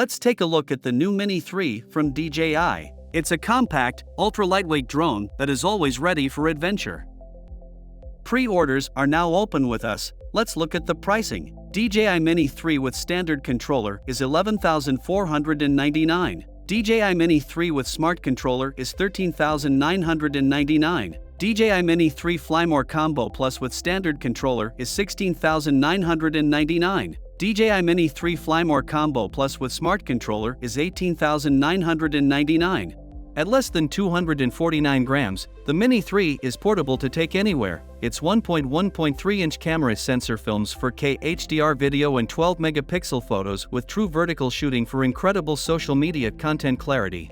Let's take a look at the new Mini 3 from DJI. It's a compact, ultra-lightweight drone that is always ready for adventure. Pre-orders are now open with us. Let's look at the pricing. DJI Mini 3 with standard controller is $11,499. DJI Mini 3 with smart controller is $13,999. DJI Mini 3 Fly More Combo Plus with standard controller is $16,999. DJI Mini 3 Fly More Combo Plus with smart controller is $18,999. At less than 249 grams, the Mini 3 is portable to take anywhere. Its 1.1.3-inch camera sensor films 4K HDR video and 12-megapixel photos with true vertical shooting for incredible social media content clarity.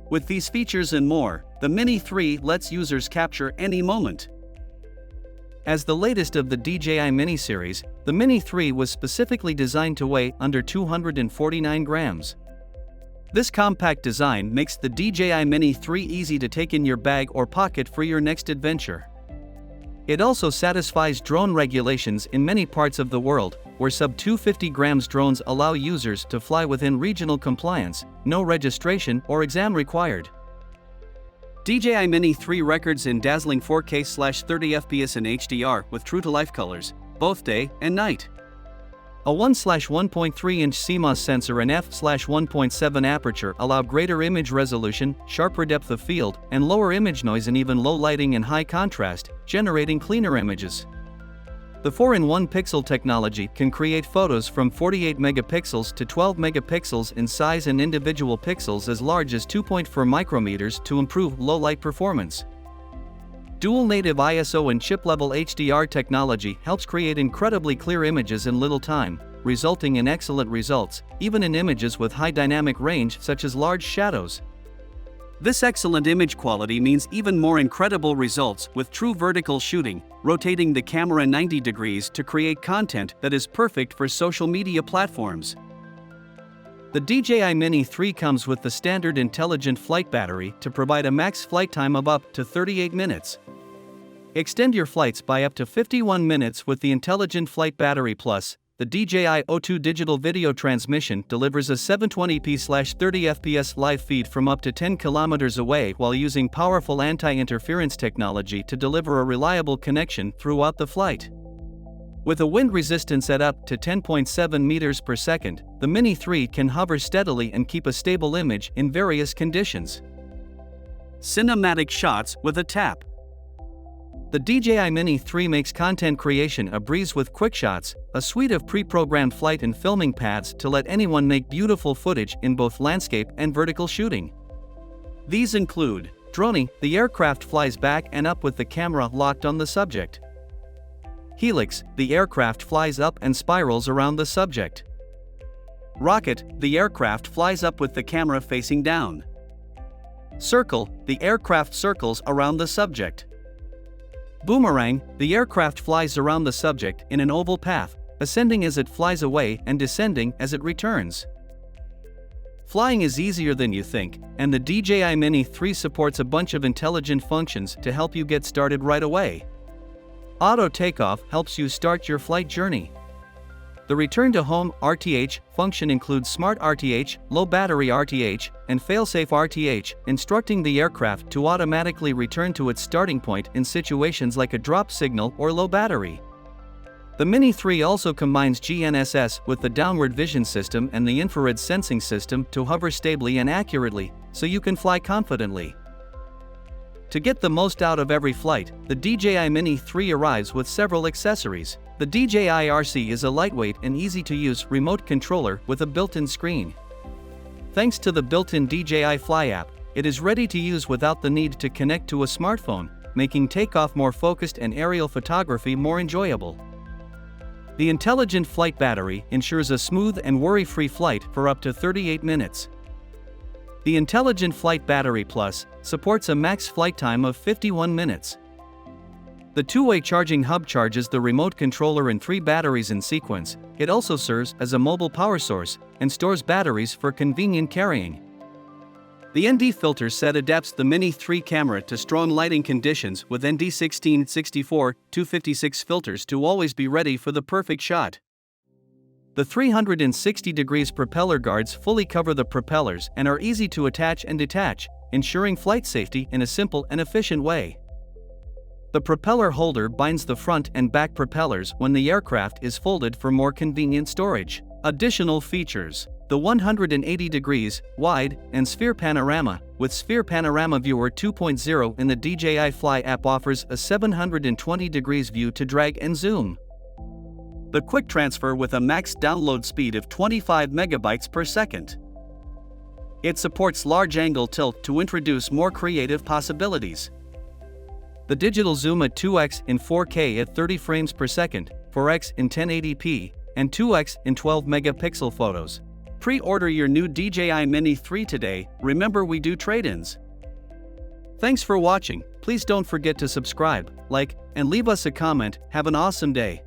With these features and more, the Mini 3 lets users capture any moment. As the latest of the DJI Mini series, the Mini 3 was specifically designed to weigh under 249 grams. This compact design makes the DJI Mini 3 easy to take in your bag or pocket for your next adventure. It also satisfies drone regulations in many parts of the world, where sub-250 grams drones allow users to fly within regional compliance, no registration or exam required. DJI Mini 3 records in dazzling 4K/30 FPS in HDR with true-to-life colors, both day and night. A 1/1.3-inch CMOS sensor and f/1.7 aperture allow greater image resolution, sharper depth of field, and lower image noise in even low lighting and high contrast, generating cleaner images. The 4-in-1 pixel technology can create photos from 48 megapixels to 12 megapixels in size and individual pixels as large as 2.4 micrometers to improve low-light performance. Dual native ISO and chip-level HDR technology helps create incredibly clear images in little time, resulting in excellent results, even in images with high dynamic range such as large shadows. This excellent image quality means even more incredible results with true vertical shooting, rotating the camera 90 degrees to create content that is perfect for social media platforms. The DJI Mini 3 comes with the standard intelligent flight battery to provide a max flight time of up to 38 minutes. Extend your flights by up to 51 minutes with the Intelligent Flight Battery Plus. The DJI O2 digital video transmission delivers a 720p/30 fps live feed from up to 10 kilometers away while using powerful anti-interference technology to deliver a reliable connection throughout the flight. With a wind resistance at up to 10.7 meters per second, the Mini 3 can hover steadily and keep a stable image in various conditions. Cinematic shots with a tap. The DJI Mini 3 makes content creation a breeze with quick shots, a suite of pre-programmed flight and filming paths to let anyone make beautiful footage in both landscape and vertical shooting. These include droning, the aircraft flies back and up with the camera locked on the subject. Helix, the aircraft flies up and spirals around the subject. Rocket, the aircraft flies up with the camera facing down. Circle, the aircraft circles around the subject. Boomerang, the aircraft flies around the subject in an oval path, ascending as it flies away and descending as it returns. Flying is easier than you think, and the DJI Mini 3 supports a bunch of intelligent functions to help you get started right away. Auto takeoff helps you start your flight journey. The Return to Home (RTH) function includes Smart RTH, Low Battery RTH, and Failsafe RTH, instructing the aircraft to automatically return to its starting point in situations like a drop signal or low battery. The Mini 3 also combines GNSS with the downward vision system and the infrared sensing system to hover stably and accurately, so you can fly confidently. To get the most out of every flight, the DJI Mini 3 arrives with several accessories. The DJI RC is a lightweight and easy-to-use remote controller with a built-in screen. Thanks to the built-in DJI Fly app, it is ready to use without the need to connect to a smartphone, making takeoff more focused and aerial photography more enjoyable. The Intelligent Flight Battery ensures a smooth and worry-free flight for up to 38 minutes. The Intelligent Flight Battery Plus supports a max flight time of 51 minutes. The two-way charging hub charges the remote controller in 3 batteries in sequence. It also serves as a mobile power source and stores batteries for convenient carrying. The ND filter set adapts the Mini 3 camera to strong lighting conditions with ND 16, 64, 256 filters to always be ready for the perfect shot. The 360 degrees propeller guards fully cover the propellers and are easy to attach and detach, ensuring flight safety in a simple and efficient way. The propeller holder binds the front and back propellers when the aircraft is folded for more convenient storage. Additional features: the 180 degrees, wide, and sphere panorama. With Sphere Panorama Viewer 2.0 in the DJI Fly app offers a 720 degrees view to drag and zoom. The quick transfer with a max download speed of 25 megabytes per second. It supports large angle tilt to introduce more creative possibilities. The digital zoom at 2x in 4K at 30 frames per second, 4x in 1080p, and 2x in 12 megapixel photos. Pre-order your new DJI Mini 3 today. Remember, we do trade-ins. Thanks for watching. Please don't forget to subscribe, like, and leave us a comment. Have an awesome day.